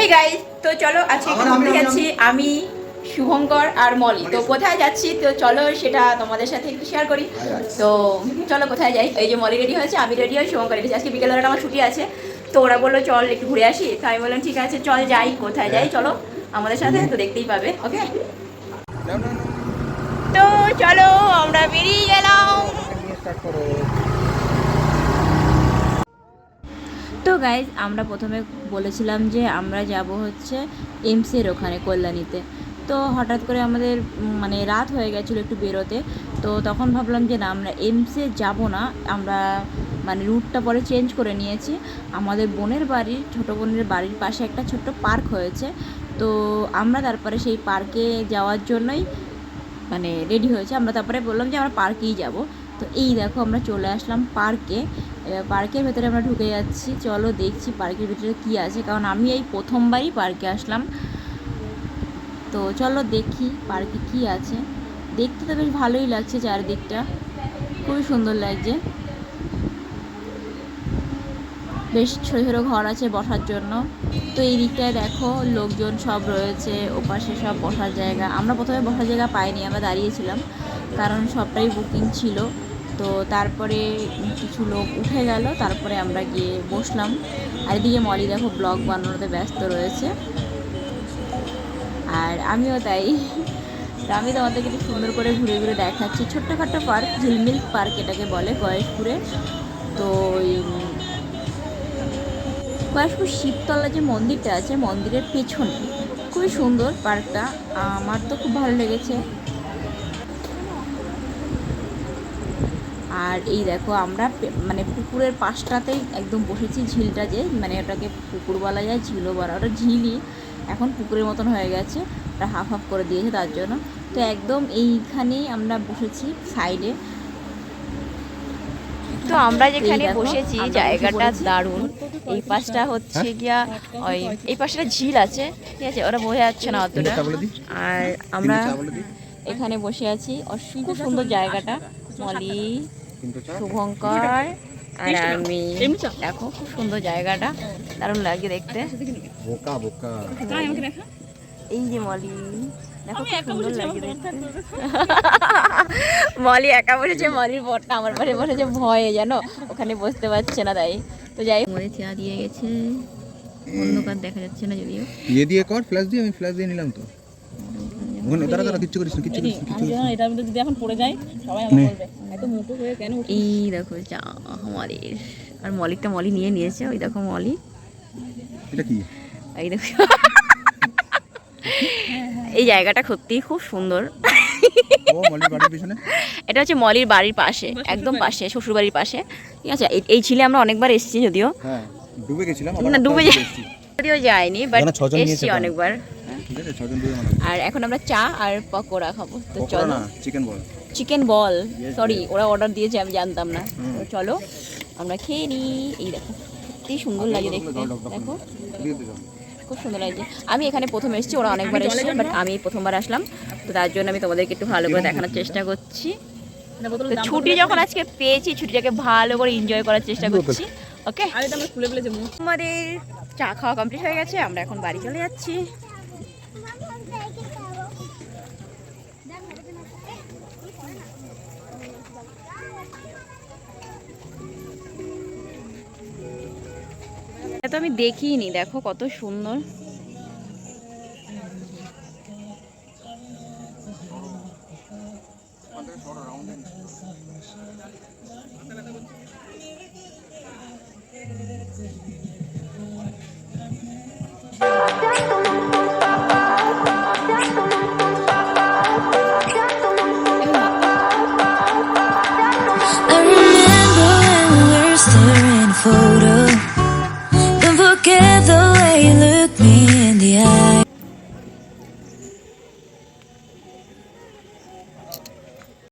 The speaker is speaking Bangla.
হে গাইস, তো চলো আজকে ঘুরতে যাচ্ছি আমি, শুভঙ্কর আর মলি। তো কোথায় যাচ্ছি তো চলো সেটা তোমাদের সাথে একটু শেয়ার করি। তো চলো কোথায় যাই। এই যে মলি রেডি হয়েছে, আমি রেডি হই, শুভঙ্কর রেডি। আজকে বিকেলবেলাটা আমার ছুটি আছে, তো ওরা বললো চল একটু ঘুরে আসি। তো আমি বললাম ঠিক আছে চল যাই। কোথায় যাই চলো আমাদের সাথে, তো দেখতেই পাবে। ওকে, তো চলো আমরা বেরিয়ে গেলাম। তো গাইজ আমরা প্রথমে বলেছিলাম যে আমরা যাব হচ্ছে এমসের ওখানে কল্যাণীতে। তো হঠাৎ করে আমাদের মানে রাত হয়ে গেছিলো একটু বেরোতে। তো তখন ভাবলাম যে না, আমরা এমসে যাব না, আমরা মানে রুটটা পরে চেঞ্জ করে নিয়েছি। আমাদের বোনের বাড়ির, ছোটো বোনের বাড়ির পাশে একটা ছোট্ট পার্ক হয়েছে। তো আমরা তারপরে সেই পার্কে যাওয়ার জন্যই মানে রেডি হয়েছে। আমরা তারপরে বললাম যে আমরা পার্কেই যাব। তো এই দেখো আমরা চলে আসলাম পার্কে। এবার পার্কের ভেতরে আমরা ঢুকে যাচ্ছি। চলো দেখছি পার্কের ভিতরে কী আছে, কারণ আমি এই প্রথমবারই পার্কে আসলাম। তো চলো দেখি পার্কে কী আছে। দেখতে তো বেশ ভালোই লাগছে, চারিদিকটা খুবই সুন্দর লাগছে। বেশ ছোটো ছোটো ঘর আছে বসার জন্য। তো এই দিকটায় দেখো লোকজন সব রয়েছে, ওপাশে সব বসার জায়গা। আমরা প্রথমে বসার জায়গা পাইনি, আমরা দাঁড়িয়েছিলাম কারণ সবটাই বুকিং ছিল। তো তারপরে কিছু লোক উঠে গেল, তারপরে আমরা গিয়ে বসলাম। আর এদিকে মলি দেখো ব্লগ বানানোতে ব্যস্ত রয়েছে, আর আমিও তাই। তো আমি তোমাদেরকে একটু সুন্দর করে ঘুরে ঘুরে দেখাচ্ছি। ছোট্টখাট্টো পার্ক, ঝিলমিল পার্ক এটাকে বলে গয়েশপুরে। তো গয়েশপুর শিবতলা যে মন্দিরটা আছে, মন্দিরের পেছনে খুবই সুন্দর পার্কটা, আমার তো খুব ভালো লেগেছে। আর এই দেখো আমরা মানে পুকুরের পাশটাতেই একদম বসেছি। ঝিলটা যে মানে ওটাকে পুকুর বলা যায়, ঝিলও বলা, ওটা ঝিলই, এখন পুকুরের মতন হয়ে গেছে, ওটা হাফ হাফ করে দিয়েছে তার জন্য। তো একদম এইখানেই আমরা বসেছি সাইডে। তো আমরা যেখানে বসেছি জায়গাটা দারুণ। এই পাশটা হচ্ছে গিয়া ওই এই পাশটা ঝিল আছে, ঠিক আছে, ওরা বোঝা যাচ্ছে না অতটা। আর আমরা এখানে বসে আছি, খুব সুন্দর জায়গাটা। মলি, শুভঙ্কর আর আমি, দেখো খুব সুন্দর জায়গাটা, দারুণ লাগে দেখতে। এই যে মলি, দেখো খুব সুন্দর লাগে দেখতে। মলি একা বসেছে, মলির বরটা আমার পাশে বসেছে, ভয়ে জানো ওখানে বসতে পারছে না, তাই। তো যাই মলি চেয়া দিয়ে গেছে, অন্ধকার দেখা যাচ্ছে না যদিও। ইয়ে দিয়ে কর, ফ্ল্যাশ দিয়ে, আমি ফ্ল্যাশ দিয়ে নিলাম তো। ওখানে দাঁড়া কিচ্ছু করিস না, কিচ্ছু করিস না, কিচ্ছু না। এটার মধ্যে যদি এখন পড়ে যায় সবাই আমাকে বলবে এত মোটো হয়ে কেন। এই দেখো চা মলির, আর মলিরটা মলি নিয়ে নিয়েছে। ওই দেখো মলি, এটা কি? এই দেখো এই জায়গাটা সত্যিই খুব সুন্দর। ও মলির বাড়ির পিছনে, এটা হচ্ছে মলির বাড়ির পাশে, একদম পাশে, শ্বশুর বাড়ির পাশে, ঠিক আছে। এই ঝিলে আমরা অনেকবার এসেছি, যদিও হ্যাঁ ডুবে গেছিলাম, না ডুবে যদিও যায়নি, বাট এসেছি অনেকবার। ঠিক আছে 6 জন ডুবে মানে। আর এখন আমরা চা আর পকোড়া খাবো। তো পকোড়া চলো, না, চিকেন বল। চিকেন বল, সরি ওরা অর্ডার দিয়েছে, আমি জানতাম না। তো চলো আমরা খেয়ে নিই। এই দেখো সত্যি সুন্দর লাগে দেখতে, দেখো খুব সুন্দর লাগছে। আমি এখানে প্রথম এসেছি, ওরা অনেকবার এসেছে, বাট আমি প্রথমবার আসলাম। তো তার জন্য আমি তোমাদেরকে একটু ভালো করে দেখানোর চেষ্টা করছি। তো ছুটি যখন আজকে পেয়েছি, ছুটিটাকে ভালো করে এনজয় করার চেষ্টা করছি। ওকে, আমাদের চা খাওয়া কমপ্লিট হয়ে গেছে, আমরা এখন বাড়ি চলে যাচ্ছি। এটা তো আমি দেখিনি, দেখো কত সুন্দর। Photo. Don't forget the way you look me in the eye.